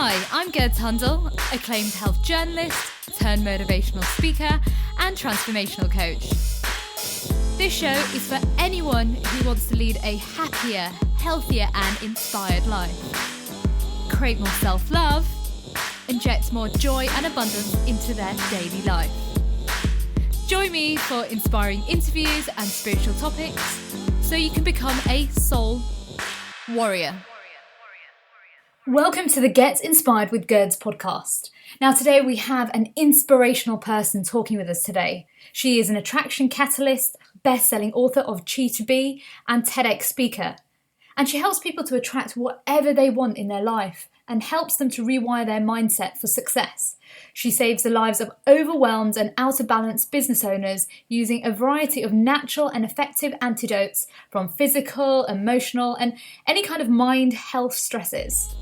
Hi, I'm Gerd Tundle, acclaimed health journalist, turned motivational speaker, and transformational coach. This show is for anyone who wants to lead a happier, healthier, and inspired life. Create more self-love, inject more joy and abundance into their daily life. Join me for inspiring interviews and spiritual topics so you can become a soul warrior. Welcome to the Get Inspired with Gerds podcast. Now today we have an inspirational person talking with us today. She is an attraction catalyst, best-selling author of Chi to Be and TEDx speaker. And she helps people to attract whatever they want in their life and helps them to rewire their mindset for success. She saves the lives of overwhelmed and out of balance business owners using a variety of natural and effective antidotes from physical, emotional, and any kind of mind health stresses.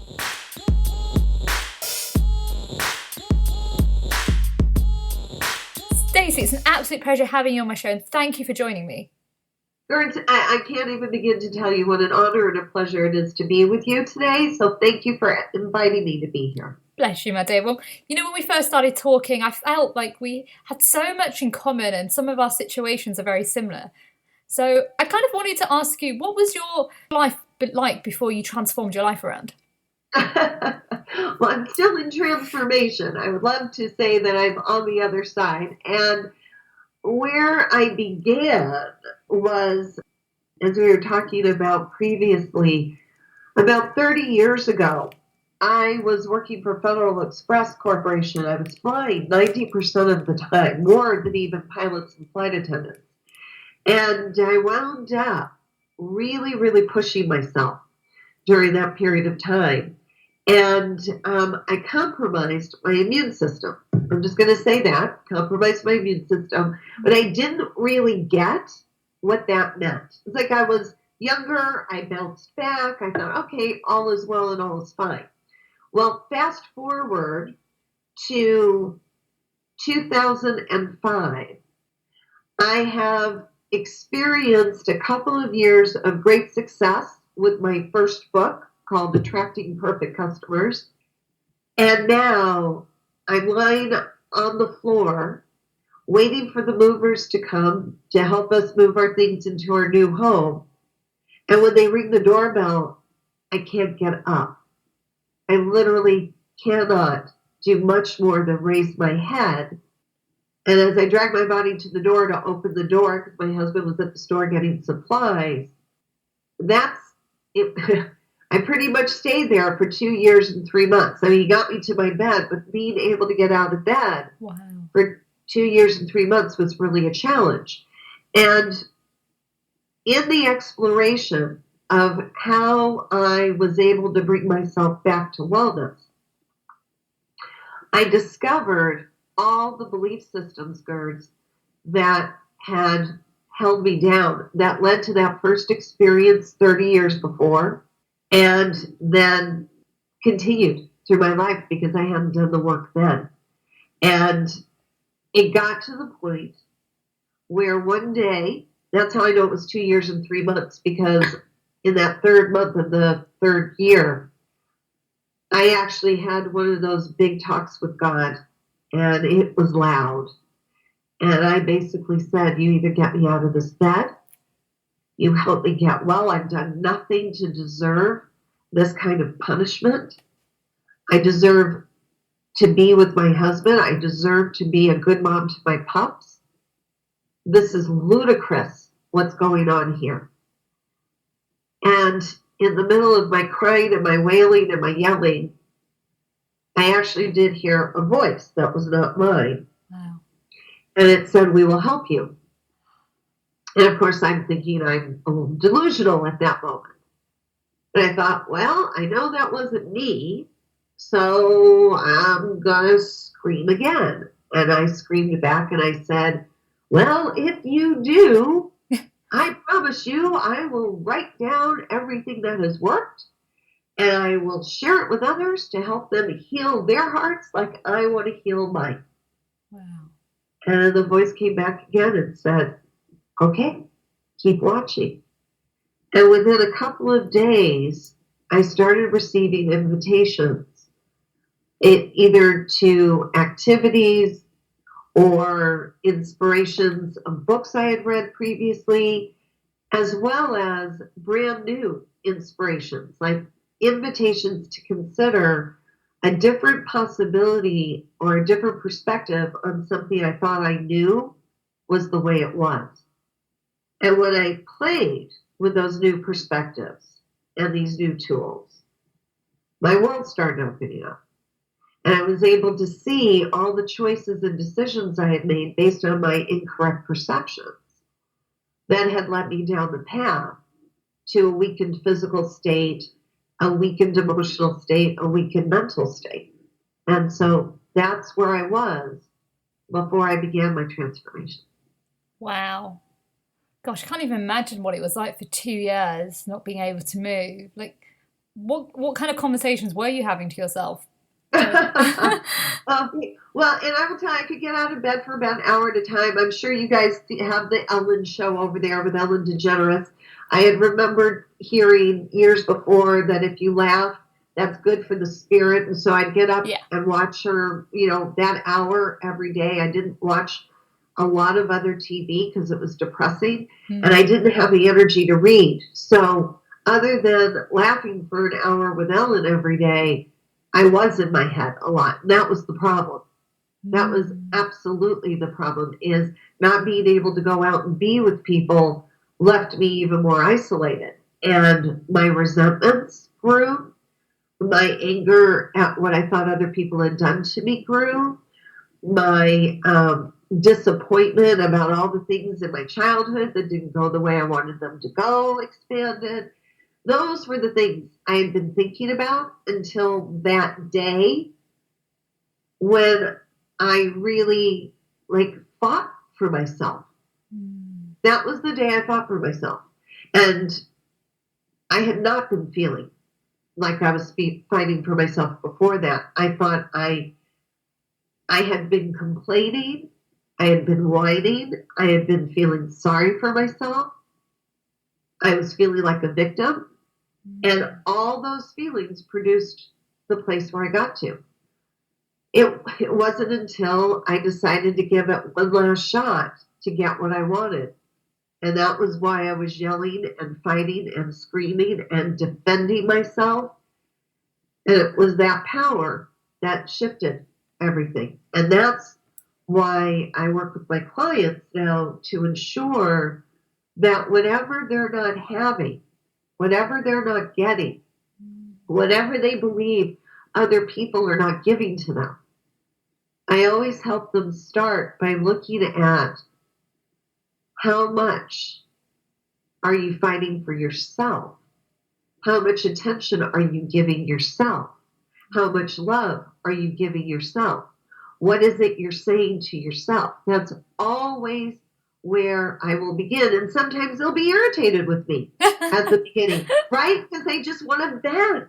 Stacey, it's an absolute pleasure having you on my show, and thank you for joining me. I can't even begin to tell you what an honor and a pleasure it is to be with you today. So thank you for inviting me to be here. Bless you, my dear. Well, when we first started talking, I felt like we had so much in common and some of our situations are very similar. So I kind of wanted to ask you, what was your life like before you transformed your life around? Well, I'm still in transformation. I would love to say that I'm on the other side. And where I began was, as we were talking about previously, about 30 years ago, I was working for Federal Express Corporation. I was flying 90% of the time, more than even pilots and flight attendants. And I wound up really, really pushing myself during that period of time. And I compromised my immune system. I'm just going to say that, compromised my immune system. But I didn't really get what that meant. It's like I was younger, I bounced back, I thought, okay, all is well and all is fine. Well, fast forward to 2005, I have experienced a couple of years of great success with my first book called Attracting Perfect Customers. And now I'm lying on the floor waiting for the movers to come to help us move our things into our new home. And when they ring the doorbell, I can't get up. I literally cannot do much more than raise my head. And as I drag my body to the door to open the door, because my husband was at the store getting supplies, that's it. I pretty much stayed there for 2 years and 3 months. I mean, he got me to my bed, but being able to get out of bed for 2 years and 3 months was really a challenge. And in the exploration of how I was able to bring myself back to wellness, I discovered all the belief systems, Gerds, that had held me down, that led to that first experience 30 years before, and then continued through my life because I hadn't done the work then. And it got to the point where one day, that's how I know it was 2 years and 3 months, because in that third month of the third year, I actually had one of those big talks with God, and it was loud. And I basically said, you either get me out of this bed, you help me get well. I've done nothing to deserve this kind of punishment. I deserve to be with my husband. I deserve to be a good mom to my pups. This is ludicrous what's going on here. And in the middle of my crying and my wailing and my yelling, I actually did hear a voice that was not mine. Wow. And it said, we will help you. And of course, I'm thinking I'm a little delusional at that moment. And I thought, well, I know that wasn't me, so I'm going to scream again. And I screamed back and I said, well, if you do, I promise you I will write down everything that has worked, and I will share it with others to help them heal their hearts like I want to heal mine. Wow. And the voice came back again and said, okay, keep watching. And within a couple of days, I started receiving invitations it either to activities or inspirations of books I had read previously, as well as brand new inspirations, like invitations to consider a different possibility or a different perspective on something I thought I knew was the way it was. And when I played with those new perspectives and these new tools, my world started opening up. And I was able to see all the choices and decisions I had made based on my incorrect perceptions that had led me down the path to a weakened physical state, a weakened emotional state, a weakened mental state. And so that's where I was before I began my transformation. Wow. Gosh, I can't even imagine what it was like for 2 years not being able to move. Like, what kind of conversations were you having to yourself? Well, and I will tell you, I could get out of bed for about an hour at a time. I'm sure you guys have the Ellen show over there with Ellen DeGeneres. I had remembered hearing years before that if you laugh, that's good for the spirit. And so I'd get up and watch her, that hour every day. I didn't watch a lot of other TV because it was depressing, and I didn't have the energy to read. So other than laughing for an hour with Ellen every day, I was in my head a lot. And that was the problem. That was absolutely the problem, is not being able to go out and be with people left me even more isolated. And my resentments grew. My anger at what I thought other people had done to me grew. My disappointment about all the things in my childhood that didn't go the way I wanted them to go expanded. Those were the things I had been thinking about until that day when I really fought for myself. That was the day I fought for myself. And I had not been feeling like I was fighting for myself before that. I thought I had been complaining. I had been whining. I had been feeling sorry for myself. I was feeling like a victim. And all those feelings produced the place where I got to. It wasn't until I decided to give it one last shot to get what I wanted. And that was why I was yelling and fighting and screaming and defending myself. And it was that power that shifted everything. And that's why I work with my clients now to ensure that whatever they're not having, whatever they're not getting, whatever they believe other people are not giving to them, I always help them start by looking at how much are you fighting for yourself? How much attention are you giving yourself? How much love are you giving yourself? What is it you're saying to yourself? That's always where I will begin. And sometimes they'll be irritated with me at the beginning, right? Because they just want to vent.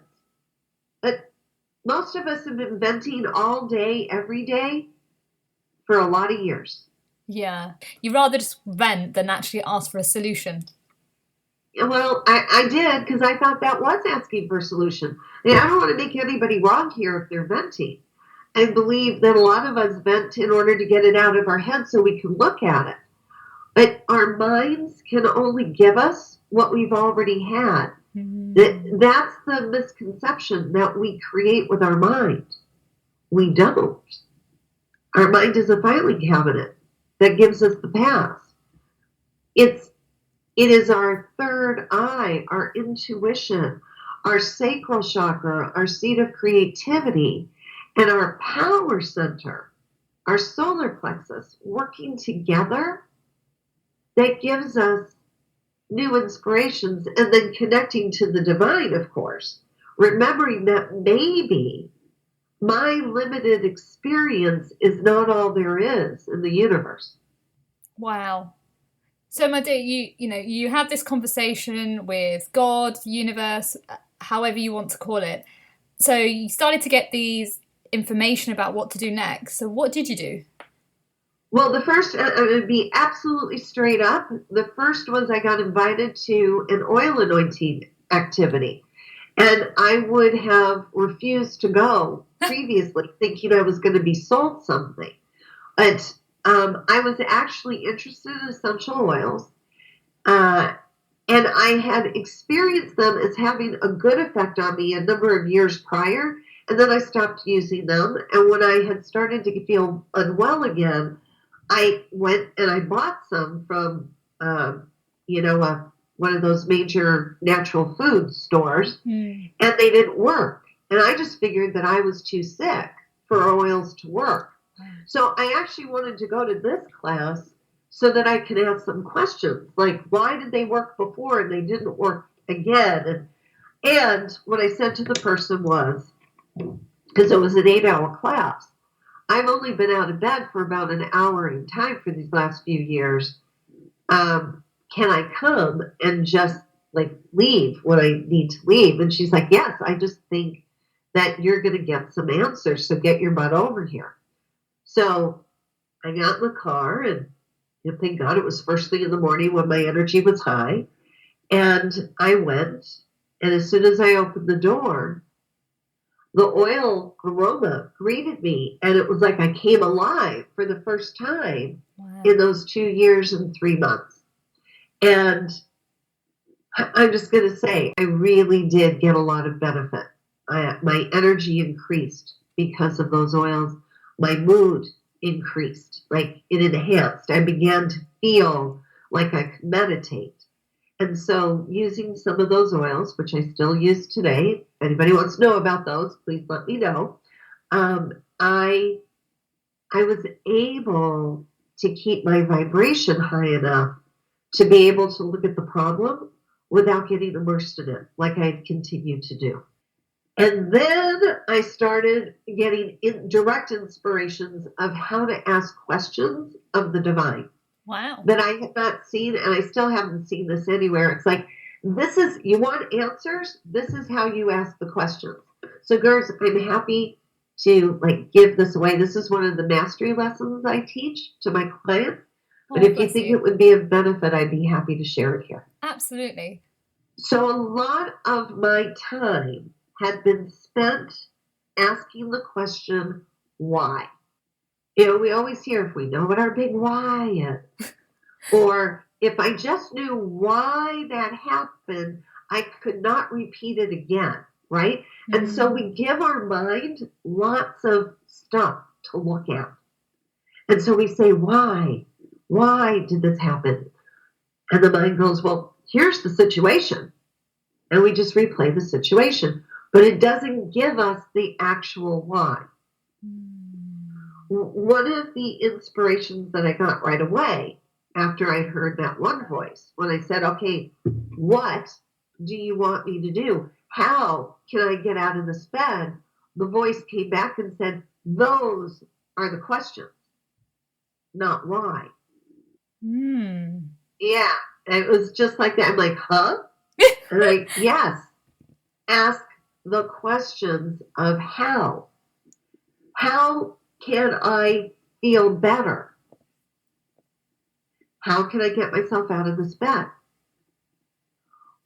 But most of us have been venting all day, every day for a lot of years. Yeah. You rather just vent than actually ask for a solution. Well, I did, because I thought that was asking for a solution. I don't want to make anybody wrong here if they're venting. I believe that a lot of us vent in order to get it out of our head so we can look at it. But our minds can only give us what we've already had. That's the misconception that we create with our mind. We don't. Our mind is a filing cabinet that gives us the past. It is our third eye, our intuition, our sacral chakra, our seat of creativity, and our power center, our solar plexus, working together that gives us new inspirations, and then connecting to the divine, of course, remembering that maybe my limited experience is not all there is in the universe. Wow. So, my dear, you had this conversation with God, the universe, however you want to call it. So you started to get these information about what to do next. So what did you do? Well, the first, to be absolutely straight up, the first was I got invited to an oil anointing activity. And I would have refused to go previously, thinking I was going to be sold something. But I was actually interested in essential oils. Uh, and I had experienced them as having a good effect on me a number of years prior. And then I stopped using them. And when I had started to feel unwell again, I went and I bought some from, one of those major natural food stores, and they didn't work. And I just figured that I was too sick for oils to work. So I actually wanted to go to this class so that I could ask some questions, like why did they work before and they didn't work again? And what I said to the person was, because it was an 8-hour class, I've only been out of bed for about an hour in time for these last few years. Can I come and just leave when I need to leave? And she's like, yes, I just think that you're going to get some answers. So get your butt over here. So I got in the car, and thank God it was first thing in the morning when my energy was high. And I went, and as soon as I opened the door, the oil aroma greeted me, and it was like I came alive for the first time in those 2 years and 3 months. And I'm just going to say, I really did get a lot of benefit. My energy increased because of those oils. My mood increased, it enhanced. I began to feel like I could meditate. And so using some of those oils, which I still use today, if anybody wants to know about those, please let me know. I was able to keep my vibration high enough to be able to look at the problem without getting immersed in it, like I've continued to do. And then I started getting direct inspirations of how to ask questions of the divine. Wow. That I had not seen, and I still haven't seen this anywhere. It's like, you want answers? This is how you ask the questions. So, girls, I'm happy to give this away. This is one of the mastery lessons I teach to my clients. But if you think it would be of benefit, I'd be happy to share it here. Absolutely. So a lot of my time had been spent asking the question, why? We always hear, if we know what our big why is, or if I just knew why that happened, I could not repeat it again, right? Mm-hmm. And so we give our mind lots of stuff to look at. And so we say, why? Why did this happen? And the mind goes, well, here's the situation. And we just replay the situation. But it doesn't give us the actual why. One of the inspirations that I got right away after I heard that one voice, when I said, okay, what do you want me to do? How can I get out of this bed? The voice came back and said, those are the questions, not why. Yeah, it was just like that. I'm like, huh? And yes, ask the questions of how. How can I feel better? How can I get myself out of this bed?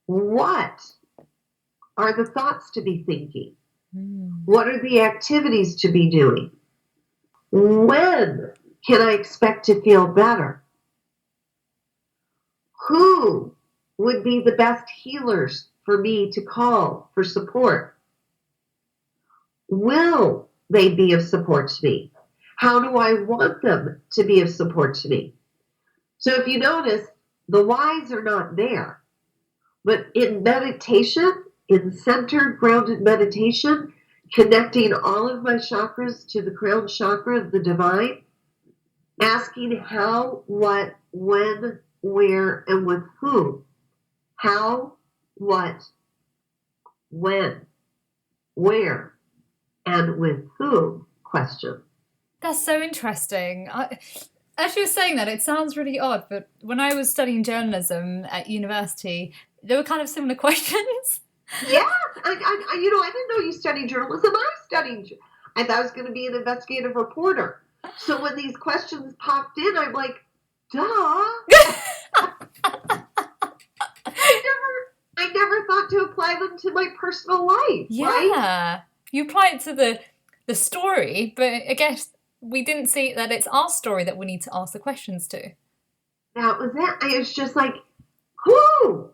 What are the thoughts to be thinking? What are the activities to be doing? When can I expect to feel better? Who would be the best healers for me to call for support? Will they be of support to me? How do I want them to be of support to me? So if you notice, the whys are not there. But in meditation, in centered, grounded meditation, connecting all of my chakras to the crown chakra of the divine, asking how, what, when, where, and with whom. How, what, when, where, and with whom question. That's so interesting. As you were saying that, it sounds really odd, but when I was studying journalism at university, there were kind of similar questions. Yeah, I didn't know you studied journalism. I thought I was going to be an investigative reporter. So when these questions popped in, I'm like, duh. I never thought have to apply them to my personal life, right? Yeah. You apply it to the story, but I guess we didn't see that it's our story that we need to ask the questions to. That was it. It's just like, whoo!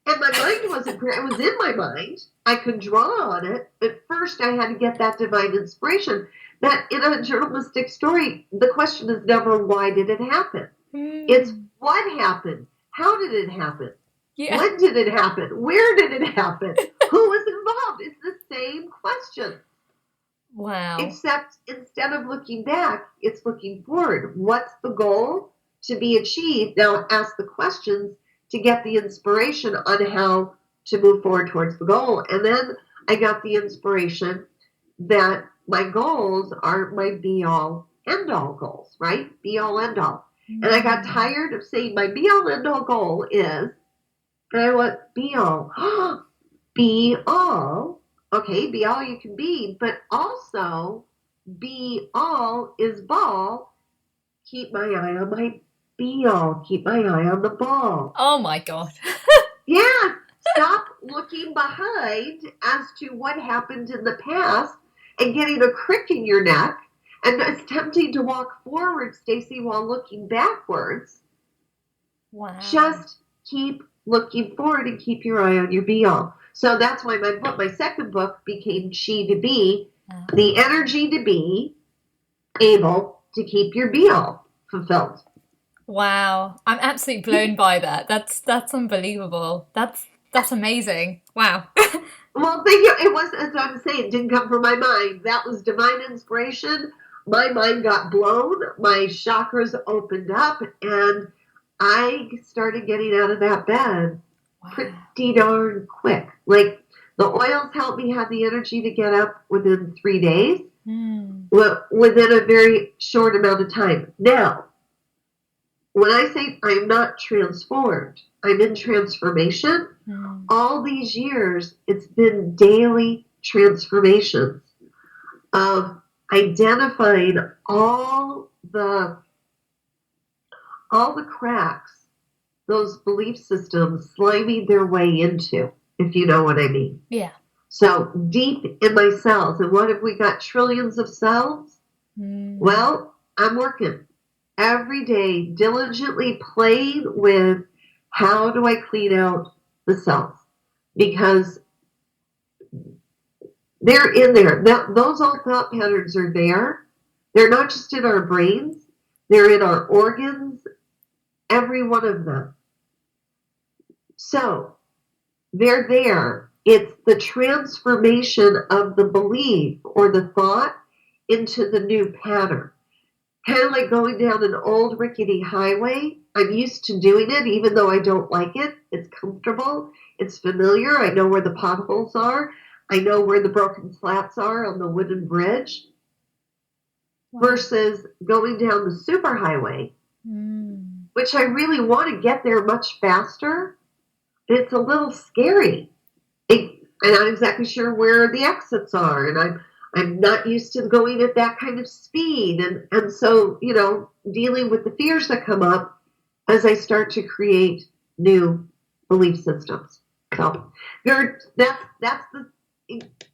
And my mind wasn't clear. It was in my mind. I could draw on it. But first, I had to get that divine inspiration. That in a journalistic story, the question is never, why did it happen? It's what happened? How did it happen? Yeah. When did it happen? Where did it happen? Who was involved? It's the same question. Wow. Except instead of looking back, it's looking forward. What's the goal to be achieved? Now ask the questions to get the inspiration on how to move forward towards the goal. And then I got the inspiration that my goals are my be-all, end-all goals, right? Be-all, end-all. And I got tired of saying my be-all, end-all goal is, and I went, be-all. Be-all. Okay, be all you can be, but also be all is ball. Keep my eye on my be all. Keep my eye on the ball. Oh my God. Yeah, stop looking behind as to what happened in the past and getting a crick in your neck. And it's tempting to walk forward, Stacey, while looking backwards. Wow. Just keep looking forward and keep your eye on your be all. So that's why my second book became Chi to Be, the energy to be able to keep your be all fulfilled. Wow. I'm absolutely blown by that. That's unbelievable. That's amazing. Wow. Well, thank you. It was, as I'm saying, it didn't come from my mind. That was divine inspiration. My mind got blown. My chakras opened up, and I started getting out of that bed. Wow. Pretty darn quick. Like the oils helped me have the energy to get up within 3 days, within a very short amount of time. Now, when I say I'm not transformed, I'm in transformation. All these years, it's been daily transformations of identifying all the cracks those belief systems sliming their way into, if you know what I mean. Yeah. So deep in my cells. And what have we got? Trillions of cells? Well, I'm working every day, diligently playing with how do I clean out the cells? Because they're in there. Those old thought patterns are there. They're not just in our brains. They're in our organs, every one of them. So they're there. It's the transformation of the belief or the thought into the new pattern. Kind of like going down an old rickety highway. I'm used to doing it, even though I don't like it. It's comfortable. It's familiar. I know where the potholes are. I know where the broken slats are on the wooden bridge. Wow. Versus going down the superhighway, which I really want to get there much faster. It's a little scary. I'm not exactly sure where the exits are, and I'm not used to going at that kind of speed. And so, dealing with the fears that come up as I start to create new belief systems. So that's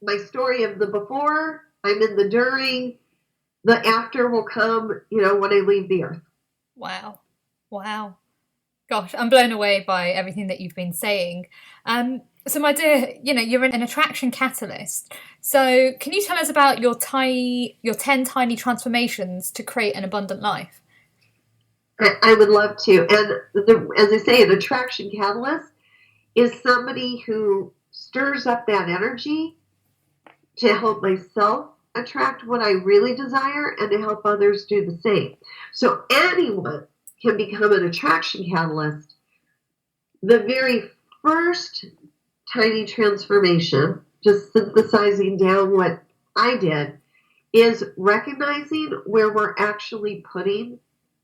my story of the before. I'm in the during. The after will come, when I leave the earth. Wow. Gosh, I'm blown away by everything that you've been saying. So my dear, you're an attraction catalyst. So can you tell us about your 10 tiny transformations to create an abundant life? I would love to. And as I say, an attraction catalyst is somebody who stirs up that energy to help myself attract what I really desire and to help others do the same. So anyone can become an attraction catalyst. The very first tiny transformation, just synthesizing down what I did, is recognizing where we're actually putting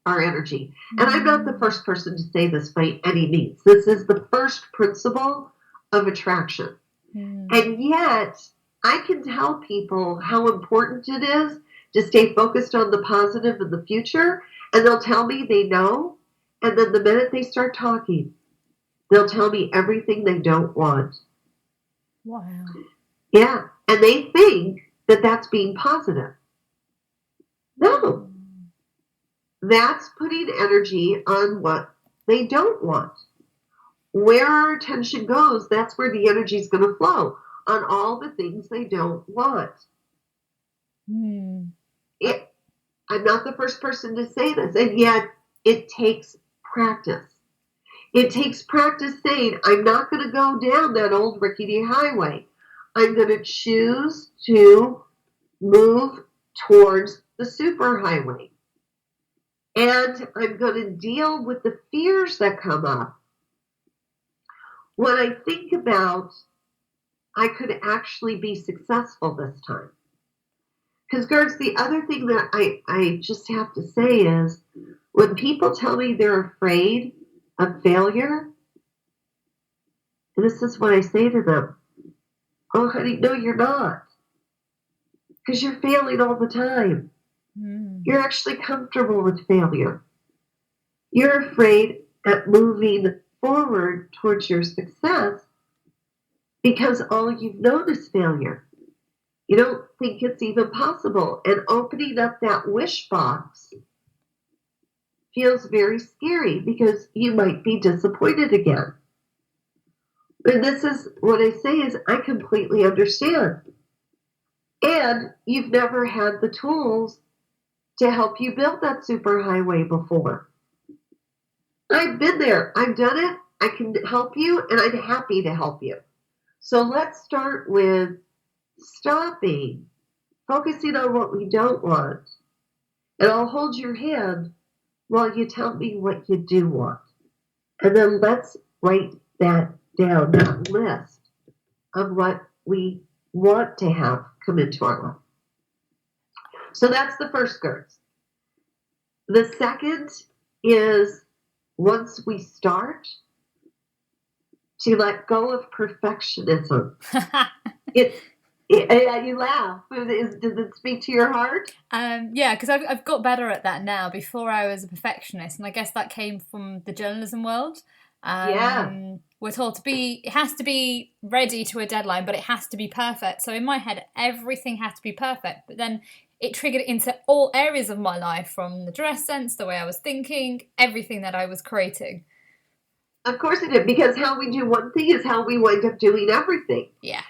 our energy. And I'm not the first person to say this by any means. This is the first principle of attraction. And yet, I can tell people how important it is to stay focused on the positive in the future, and they'll tell me they know, and then the minute they start talking, they'll tell me everything they don't want. Wow. Yeah. And they think that that's being positive. No, that's putting energy on what they don't want. Where our attention goes, that's where the energy is going to flow on all the things they don't want. Mm. I'm not the first person to say this, and yet it takes practice. It takes practice saying, I'm not going to go down that old rickety highway. I'm going to choose to move towards the superhighway. And I'm going to deal with the fears that come up. When I think about, I could actually be successful this time. Because, Gertz, the other thing that I just have to say is when people tell me they're afraid of failure, this is what I say to them. Oh, honey, no, you're not. Because you're failing all the time. You're actually comfortable with failure. You're afraid of moving forward towards your success because all you've known is failure. You don't think it's even possible. And opening up that wish box feels very scary because you might be disappointed again. And this is what I say is I completely understand. And you've never had the tools to help you build that superhighway before. I've been there. I've done it. I can help you, and I'm happy to help you. So let's start with stopping, focusing on what we don't want. And I'll hold your hand while you tell me what you do want. And then let's write that down, that list of what we want to have come into our life. So that's the first, Gertz. The second is once we start to let go of perfectionism. You laugh. Does it speak to your heart? Yeah, because I've got better at that now. Before I was a perfectionist, and I guess that came from the journalism world. Yeah. We're taught it has to be ready to a deadline, but it has to be perfect. So in my head, everything has to be perfect. But then it triggered into all areas of my life, from the dress sense, the way I was thinking, everything that I was creating. Of course it did, because how we do one thing is how we wind up doing everything. Yeah.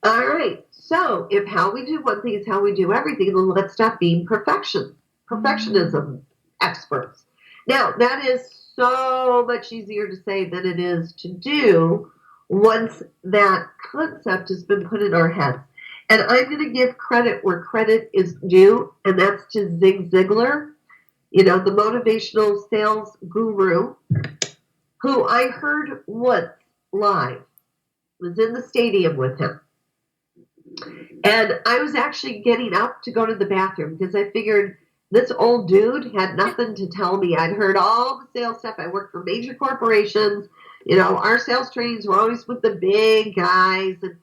All right. So if how we do one thing is how we do everything, then let's stop being perfectionism experts. Now, that is so much easier to say than it is to do once that concept has been put in our heads. And I'm going to give credit where credit is due, and that's to Zig Ziglar, the motivational sales guru, who I heard once live, was in the stadium with him. And I was actually getting up to go to the bathroom because I figured this old dude had nothing to tell me. I'd heard all the sales stuff. I worked for major corporations. Our sales trainings were always with the big guys. And,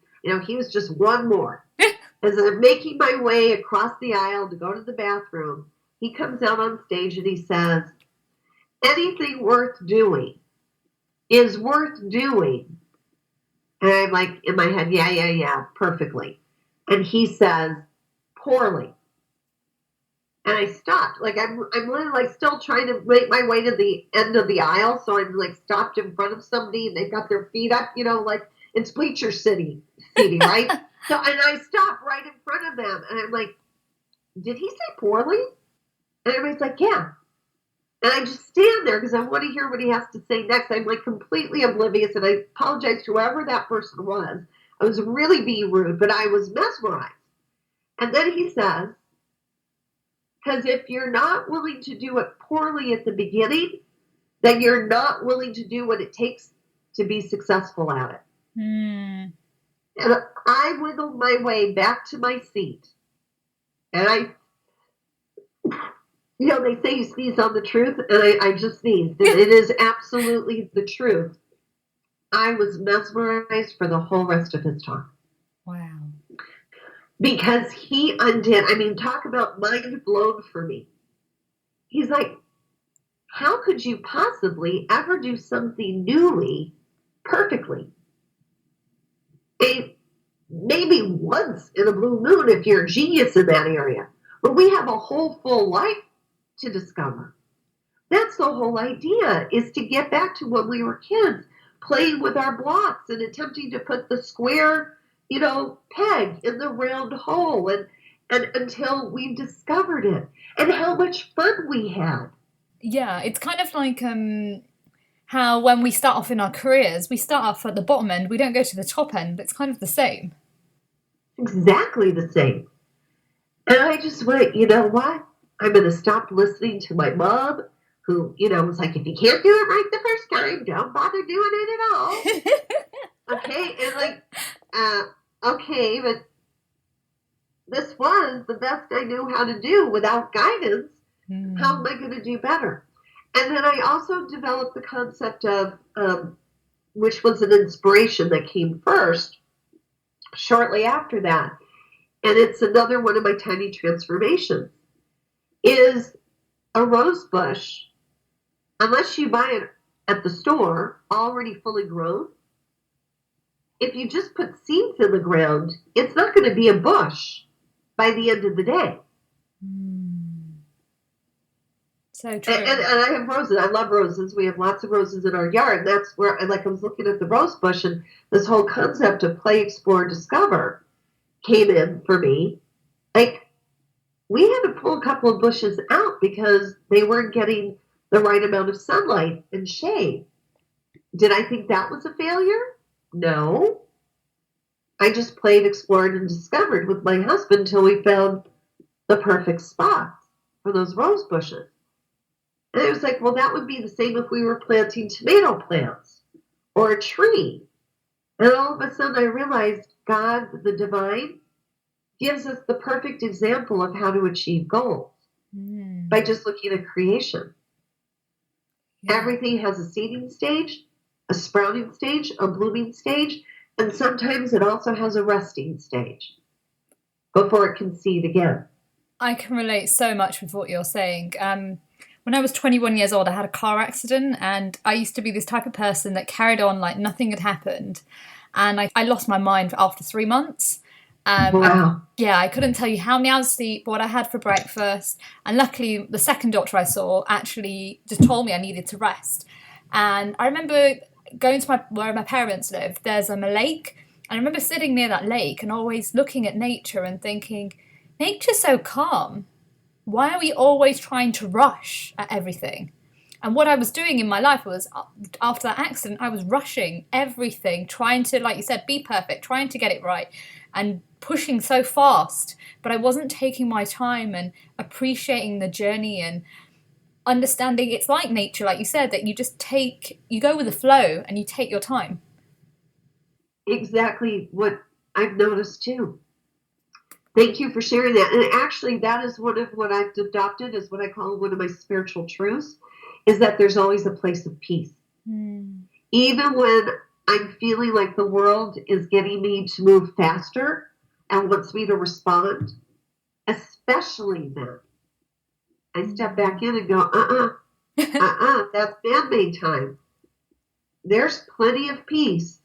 he was just one more. As I'm making my way across the aisle to go to the bathroom, he comes out on stage and he says, anything worth doing is worth doing. And I'm like, in my head, yeah, perfectly. And he says, poorly. And I stopped. Like, I'm really, like, still trying to make my way to the end of the aisle. So I'm, like, stopped in front of somebody, and they've got their feet up, like it's bleacher seating, right? So, and I stopped right in front of them. And I'm like, did he say poorly? And everybody's like, yeah. And I just stand there because I want to hear what he has to say next. I'm, like, completely oblivious, and I apologize to whoever that person was. I was really being rude, but I was mesmerized. And then he says, because if you're not willing to do it poorly at the beginning, then you're not willing to do what it takes to be successful at it. And I wiggled my way back to my seat. And they say you sneeze on the truth, and I just sneezed. It is absolutely the truth. I was mesmerized for the whole rest of his talk. Wow. Because he undid, talk about mind blown for me. He's like, how could you possibly ever do something newly perfectly? maybe once in a blue moon if you're a genius in that area. But we have a whole full life to discover. That's the whole idea, is to get back to when we were kids, playing with our blocks and attempting to put the square, peg in the round hole, and until we've discovered it, and how much fun we had. Yeah, it's kind of like how when we start off in our careers, we start off at the bottom end, we don't go to the top end. It's kind of the same. Exactly the same. And I just went, you know what? I'm going to stop listening to my mom, who, was like, if you can't do it right the first time, don't bother doing it at all. Okay? And okay, but this was the best I knew how to do without guidance. How am I going to do better? And then I also developed the concept of, which was an inspiration that came first, shortly after that, and it's another one of my tiny transformations, is a rose bush, unless you buy it at the store already fully grown, if you just put seeds in the ground, it's not going to be a bush by the end of the day. So true. And I have roses. I love roses. We have lots of roses in our yard. That's where I was looking at the rose bush, and this whole concept of play, explore, discover came in for me. We had to pull a couple of bushes out because they weren't getting the right amount of sunlight and shade. Did I think that was a failure? No. I just played, explored, and discovered with my husband until we found the perfect spots for those rose bushes. And I was like, well, that would be the same if we were planting tomato plants or a tree. And all of a sudden I realized God, the divine, gives us the perfect example of how to achieve goals by just looking at creation. Yeah. Everything has a seeding stage, a sprouting stage, a blooming stage, and sometimes it also has a resting stage before it can seed again. I can relate so much with what you're saying. When I was 21 years old, I had a car accident, and I used to be this type of person that carried on like nothing had happened. And I lost my mind after 3 months. Wow. I couldn't tell you how many hours of sleep, what I had for breakfast. And luckily, the second doctor I saw actually just told me I needed to rest. And I remember going to where my parents live. There's a lake. And I remember sitting near that lake and always looking at nature and thinking, nature's so calm. Why are we always trying to rush at everything? And what I was doing in my life was, after that accident, I was rushing everything, trying to, like you said, be perfect, trying to get it right, and pushing so fast. But I wasn't taking my time and appreciating the journey and understanding it's like nature, like you said, that you go with the flow and you take your time. Exactly what I've noticed too. Thank you for sharing that. And actually, that is one of what I've adopted as what I call one of my spiritual truths, is that there's always a place of peace. Even when I'm feeling like the world is getting me to move faster and wants me to respond, especially then, I step back in and go, that's man-made time. There's plenty of peace.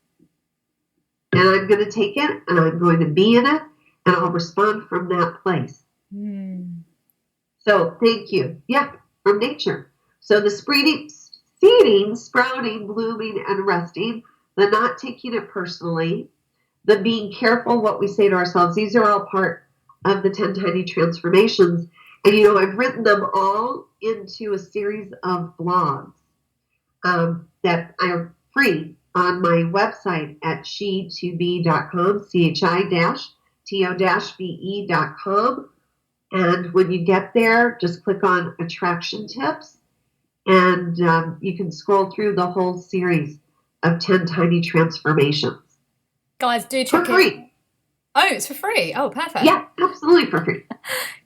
And I'm going to take it, and I'm going to be in it, and I'll respond from that place. So thank you. Yeah, from nature. So the seeding, sprouting, blooming, and resting, the not taking it personally, the being careful what we say to ourselves, these are all part of the 10 Tiny Transformations. And, I've written them all into a series of blogs that are free on my website at chi2be.com, chi-to-be.com. And when you get there, just click on Attraction Tips, and you can scroll through the whole series of 10 Tiny Transformations. Guys, do check it. For free. Oh, it's for free. Oh, perfect. Yeah, absolutely for free.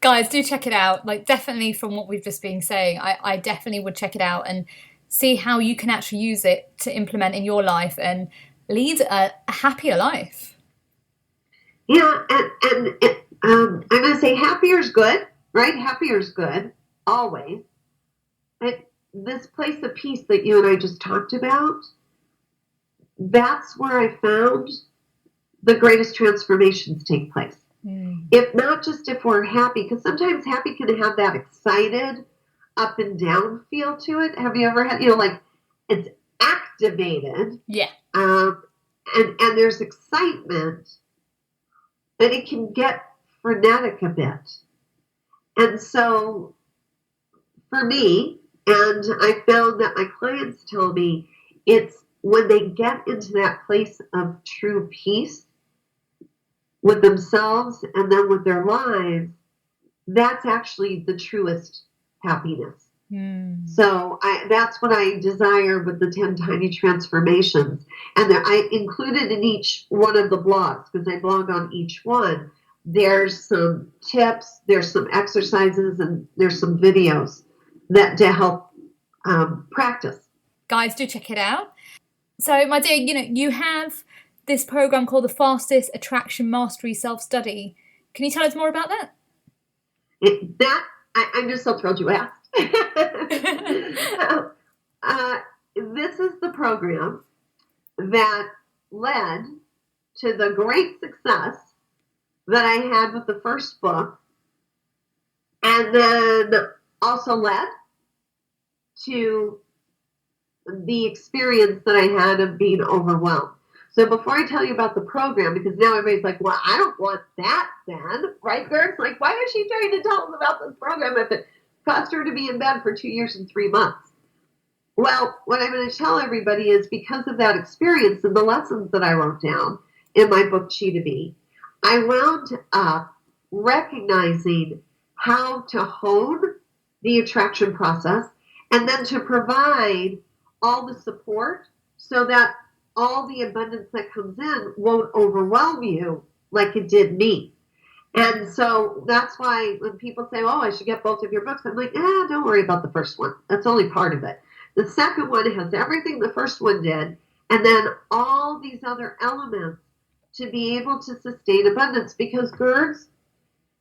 Guys, do check it out. Like, definitely from what we've just been saying, I definitely would check it out and see how you can actually use it to implement in your life and lead a happier life. Yeah, and I'm going to say happier is good, right? Happier is good, always. But this place of peace that you and I just talked about, that's where I found the greatest transformations take place. If not just if we're happy, because sometimes happy can have that excited up and down feel to it. Have you ever had, like it's activated. Yeah. And there's excitement, and it can get frenetic a bit. And so for me, and I found that my clients tell me, it's when they get into that place of true peace with themselves and then with their lives, that's actually the truest happiness. So that's what I desire with the 10 Tiny Transformations. And I included in each one of the blogs, because I blog on each one, there's some tips, there's some exercises, and there's some videos that to help practice. Guys, do check it out. So, my dear, you have this program called the Fastest Attraction Mastery Self-Study. Can you tell us more about that? I'm just so thrilled you asked. This is the program that led to the great success that I had with the first book, and then also led to the experience that I had of being overwhelmed. So before I tell you about the program, because now everybody's like, well, I don't want that then, right, Gert's like, why is she trying to tell us about this program if it cost her to be in bed for 2 years and 3 months? Well, what I'm going to tell everybody is because of that experience and the lessons that I wrote down in my book, Chi to Be, I wound up recognizing how to hone the attraction process and then to provide all the support so that all the abundance that comes in won't overwhelm you like it did me. And so that's why when people say, oh, I should get both of your books, I'm like, don't worry about the first one. That's only part of it. The second one has everything the first one did, and then all these other elements to be able to sustain abundance. Because, Gerds,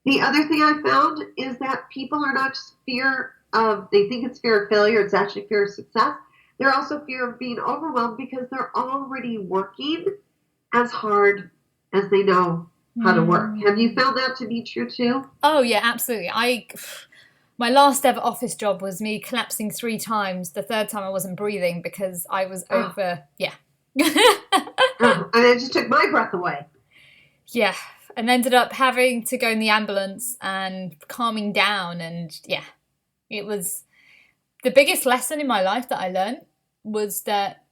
the other thing I found is that people are not just they think it's fear of failure, it's actually fear of success. They're also fear of being overwhelmed because they're already working as hard as they know how to work. Have you found that to be true too? Oh yeah, absolutely. My last ever office job was me collapsing 3 times. The third time I wasn't breathing because I was over. Yeah. And it just took my breath away. Yeah, and ended up having to go in the ambulance and calming down, and yeah, it was the biggest lesson in my life that I learned was that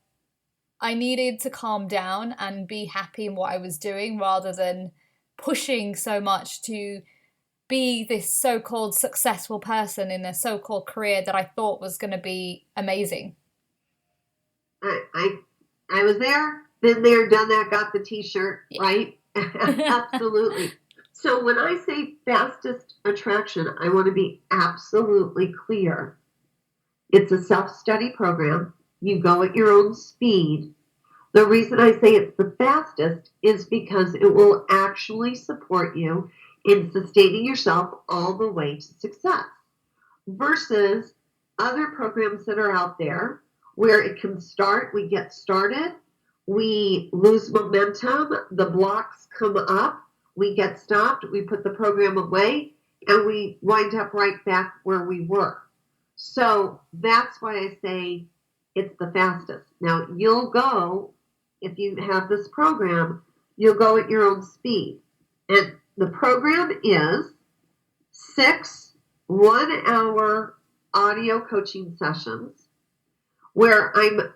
I needed to calm down and be happy in what I was doing rather than pushing so much to be this so-called successful person in a so-called career that I thought was going to be amazing. I was there, been there, done that, got the t-shirt, yeah. Right? Absolutely. So when I say fastest attraction, I want to be absolutely clear. It's a self-study program. You go at your own speed. The reason I say it's the fastest is because it will actually support you in sustaining yourself all the way to success versus other programs that are out there where it can start, we get started, we lose momentum, the blocks come up, we get stopped, we put the program away, and we wind up right back where we were. So that's why I say it's the fastest. Now, you'll go, if you have this program, you'll go at your own speed. And the program is 6 one-hour audio coaching sessions where I'm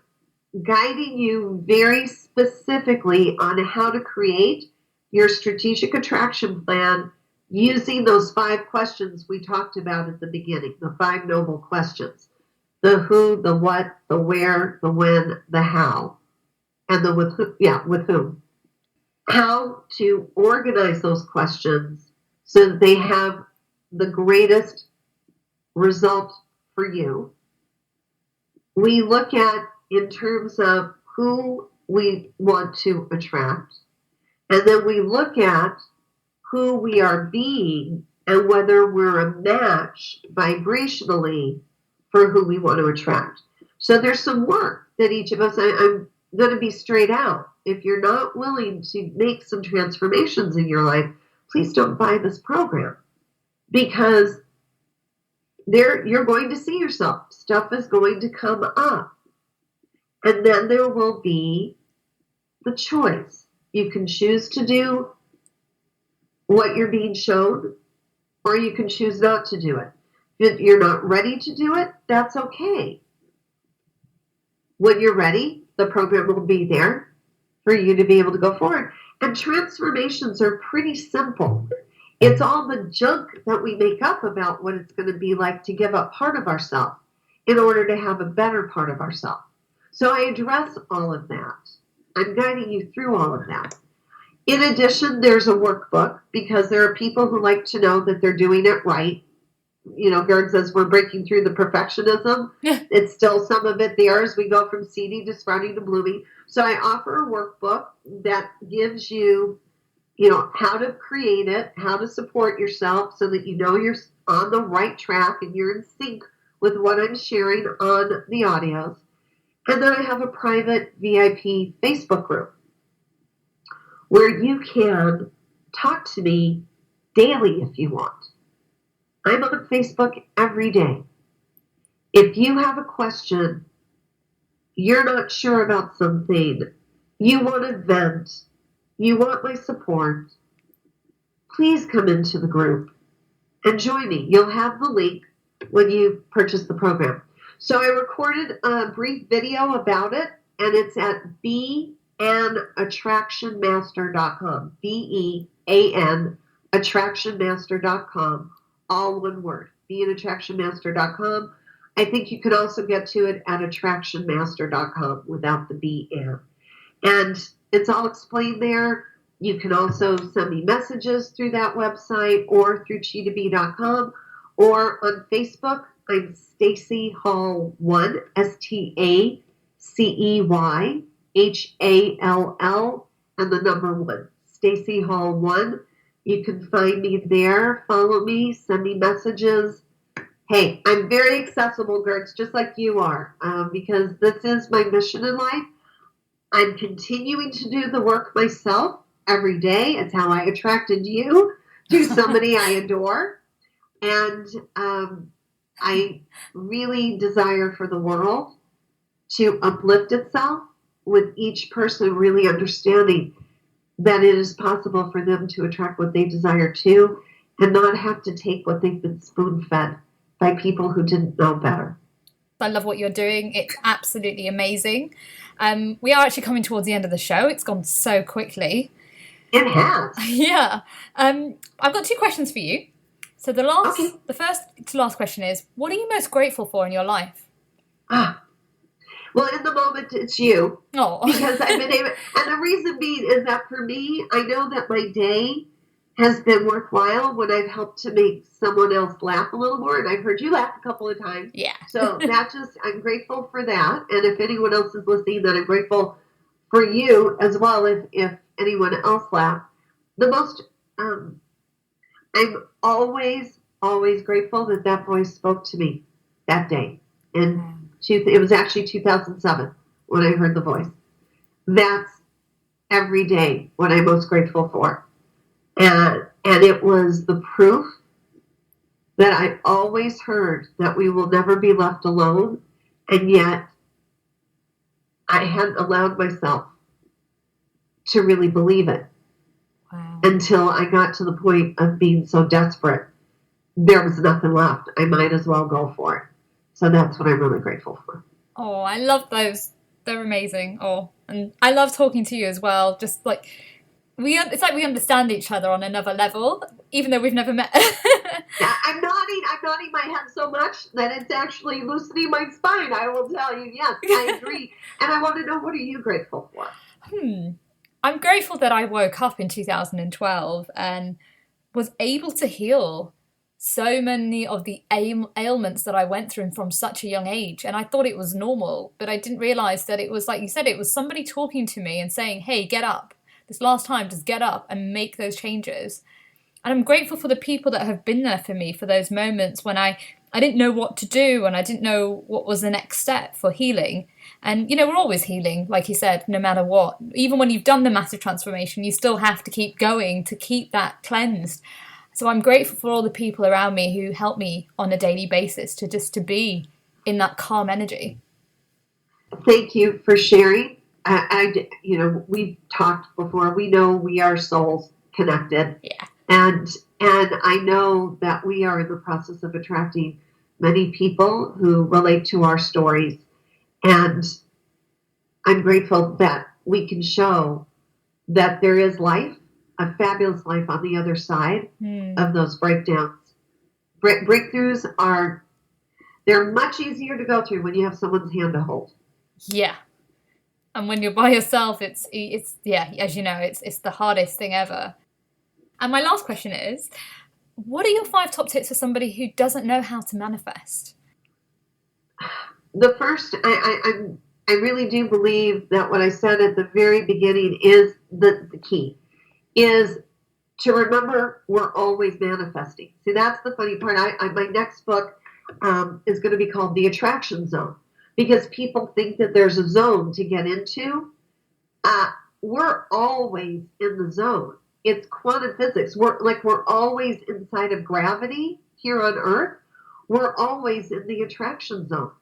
guiding you very specifically on how to create your strategic attraction plan using those 5 questions we talked about at the beginning, the 5 noble questions. The who, the what, the where, the when, the how, and the with whom. How to organize those questions so that they have the greatest result for you. We look at in terms of who we want to attract, and then we look at who we are being and whether we're a match vibrationally for who we want to attract. So there's some work that each of us, I'm going to be straight out. if you're not willing to make some transformations in your life, please don't buy this program, because you're going to see yourself. Stuff is going to come up. And then there will be the choice. You can choose to do what you're being shown, or you can choose not to do it. If you're not ready to do it, that's okay. When you're ready, the program will be there for you to be able to go forward. And transformations are pretty simple. It's all the junk that we make up about what it's going to be like to give up part of ourselves in order to have a better part of ourselves. So I address all of that. I'm guiding you through all of that. In addition, there's a workbook, because there are people who like to know that they're doing it right. You know, Gerd says we're breaking through the perfectionism. It's still some of it there as we go from seeding to sprouting to blooming. So I offer a workbook that gives you, how to create it, how to support yourself so that you know you're on the right track and you're in sync with what I'm sharing on the audios. And then I have a private VIP Facebook group where you can talk to me daily if you want. I'm on Facebook every day. If you have a question, you're not sure about something, you want to vent, you want my support, please come into the group and join me. You'll have the link when you purchase the program. So I recorded a brief video about it, and it's at beanattractionmaster.com. BEAN attractionmaster.com. All one word. beanattractionmaster.com. I think you can also get to it at attractionmaster.com without the BN. And it's all explained there. You can also send me messages through that website or through cheetahbee.com or on Facebook. I'm Stacey Hall 1, STACEYHALL, and the number 1. Stacey Hall 1. You can find me there, follow me, send me messages. Hey, I'm very accessible, Gertz, just like you are, because this is my mission in life. I'm continuing to do the work myself every day. It's how I attracted you to somebody I adore. And I really desire for the world to uplift itself, with each person really understanding that it is possible for them to attract what they desire to and not have to take what they've been spoon-fed by people who didn't know better. I love what you're doing. It's absolutely amazing. We are actually coming towards the end of the show. It's gone so quickly. It has. Yeah. I've got 2 questions for you. So the first to last question is, what are you most grateful for in your life? Well, in the moment, it's you. Oh. Because I've been able, and the reason being is that for me, I know that my day has been worthwhile when I've helped to make someone else laugh a little more. And I've heard you laugh a couple of times. Yeah. So I'm grateful for that. And if anyone else is listening, then I'm grateful for you as well if anyone else laughs. The most, I'm always grateful that voice spoke to me that day. And it was actually 2007 when I heard the voice. That's every day what I'm most grateful for. And it was the proof that I always heard that we will never be left alone. And yet I hadn't allowed myself to really believe it. Wow. Until I got to the point of being so desperate. There was nothing left. I might as well go for it. So that's what I'm really grateful for. Oh, I love those. They're amazing. Oh, and I love talking to you as well. Just like it's like we understand each other on another level, even though we've never met. Yeah, I'm nodding my head so much that it's actually loosening my spine. I will tell you, yes, I agree. And I want to know, what are you grateful for? I'm grateful that I woke up in 2012 and was able to heal so many of the ailments that I went through from such a young age. And I thought it was normal, but I didn't realize that it was, like you said, it was somebody talking to me and saying, hey, get up. This last time, just get up and make those changes. And I'm grateful for the people that have been there for me for those moments when I I didn't know what to do, and I didn't know what was the next step for healing. And, we're always healing, like you said, no matter what. Even when you've done the massive transformation, you still have to keep going to keep that cleansed. So I'm grateful for all the people around me who help me on a daily basis to be in that calm energy. Thank you for sharing. We've talked before. We know we are souls connected. Yeah. And I know that we are in the process of attracting many people who relate to our stories. And I'm grateful that we can show that there is life, a fabulous life on the other side of those breakdowns. Breakthroughs they're much easier to go through when you have someone's hand to hold. Yeah. And when you're by yourself, it's as you know, it's the hardest thing ever. And my last question is, what are your 5 top tips for somebody who doesn't know how to manifest? The first, I really do believe that what I said at the very beginning is the key, is to remember we're always manifesting. See, that's the funny part. My next book is going to be called The Attraction Zone, because people think that there's a zone to get into. We're always in the zone. It's quantum physics. We're always inside of gravity here on Earth. We're always in the attraction zone.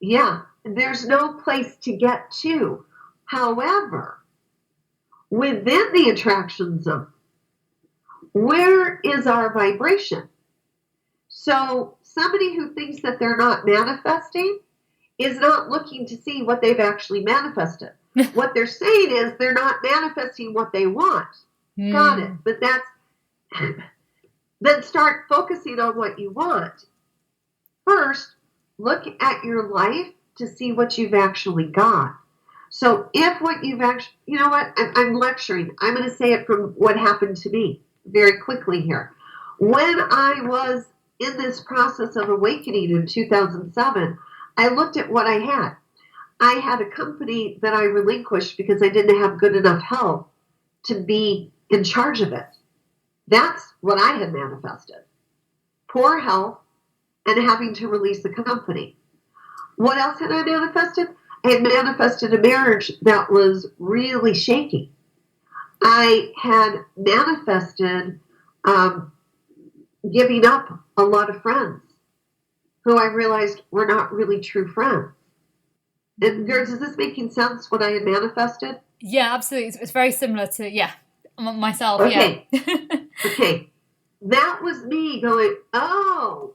Yeah, there's no place to get to. However, within the attraction zone, where is our vibration? So somebody who thinks that they're not manifesting is not looking to see what they've actually manifested. What they're saying is they're not manifesting what they want. Got it. But then start focusing on what you want. First, look at your life to see what you've actually got. So if what you've actually, you know what, I'm lecturing. I'm going to say it from what happened to me very quickly here. When I was in this process of awakening in 2007, I looked at what I had. I had a company that I relinquished because I didn't have good enough health to be in charge of it. That's what I had manifested. Poor health and having to release the company. What else had I manifested? I had manifested a marriage that was really shaky. I had manifested giving up a lot of friends who I realized were not really true friends. And girls, is this making sense what I had manifested? Yeah, absolutely. It's very similar to, myself. Okay. Yeah. Okay. That was me going, oh,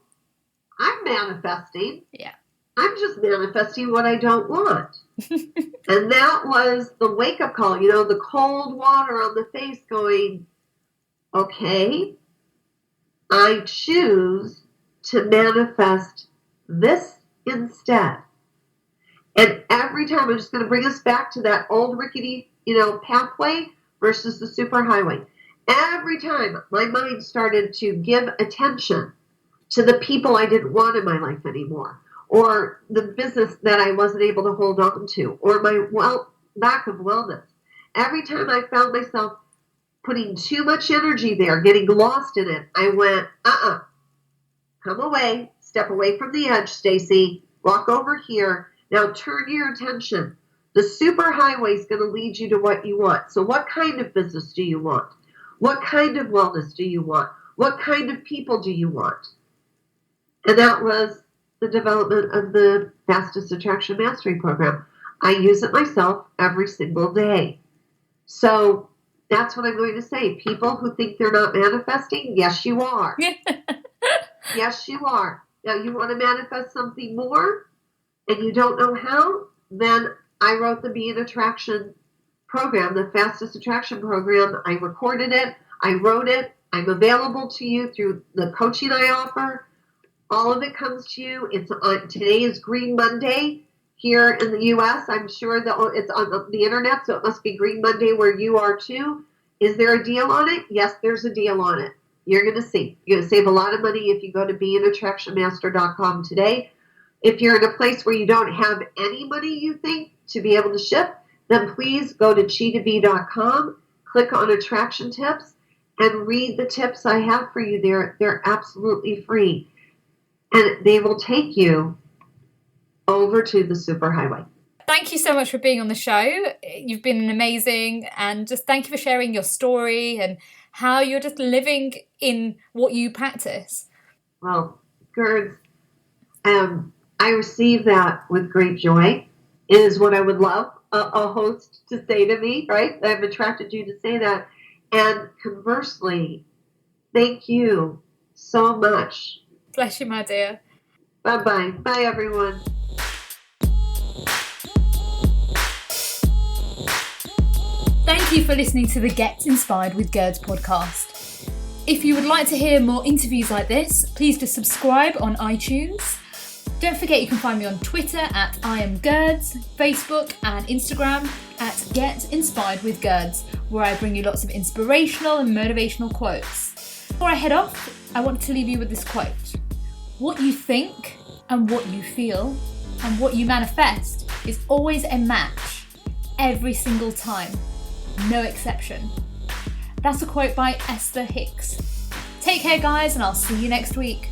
I'm manifesting. Yeah. I'm just manifesting what I don't want. And that was the wake-up call, the cold water on the face going, okay, I choose to manifest this instead. And every time, I'm just going to bring us back to that old rickety, pathway versus the superhighway. Every time my mind started to give attention to the people I didn't want in my life anymore, or the business that I wasn't able to hold on to, or my lack of wellness. Every time I found myself putting too much energy there, getting lost in it, I went, come away, step away from the edge, Stacey, walk over here. Now turn your attention. The superhighway is going to lead you to what you want. So what kind of business do you want? What kind of wellness do you want? What kind of people do you want? And that was the development of the Fastest Attraction Mastery Program. I use it myself every single day. So that's what I'm going to say. People who think they're not manifesting, yes, you are. Yes, you are. Now, you want to manifest something more and you don't know how, then I wrote the Be an Attraction program, the Fastest Attraction Program. I recorded it. I wrote it. I'm available to you through the coaching I offer. All of it comes to you. Today is Green Monday here in the U.S. I'm sure that it's on the internet, so it must be Green Monday where you are too. Is there a deal on it? Yes, there's a deal on it. You're going to see. You're going to save a lot of money if you go to beanattractionmaster.com today. If you're in a place where you don't have any money, you think, to be able to ship, then please go to cheetahbee.com, click on Attraction Tips, and read the tips I have for you there. They're absolutely free. And they will take you over to the superhighway. Thank you so much for being on the show. You've been amazing, and just thank you for sharing your story and how you're just living in what you practice. Well, Gerds, I receive that with great joy. It is what I would love a host to say to me, right? I've attracted you to say that. And conversely, thank you so much. Bless you, my dear. Bye-bye. Bye, everyone. Thank you for listening to the Get Inspired with Gerds podcast. If you would like to hear more interviews like this, please just subscribe on iTunes. Don't forget you can find me on Twitter at @IamGerds, Facebook and Instagram at Get Inspired with Gerds, where I bring you lots of inspirational and motivational quotes. Before I head off, I want to leave you with this quote. What you think and what you feel and what you manifest is always a match, every single time. No exception. That's a quote by Esther Hicks. Take care, guys, and I'll see you next week.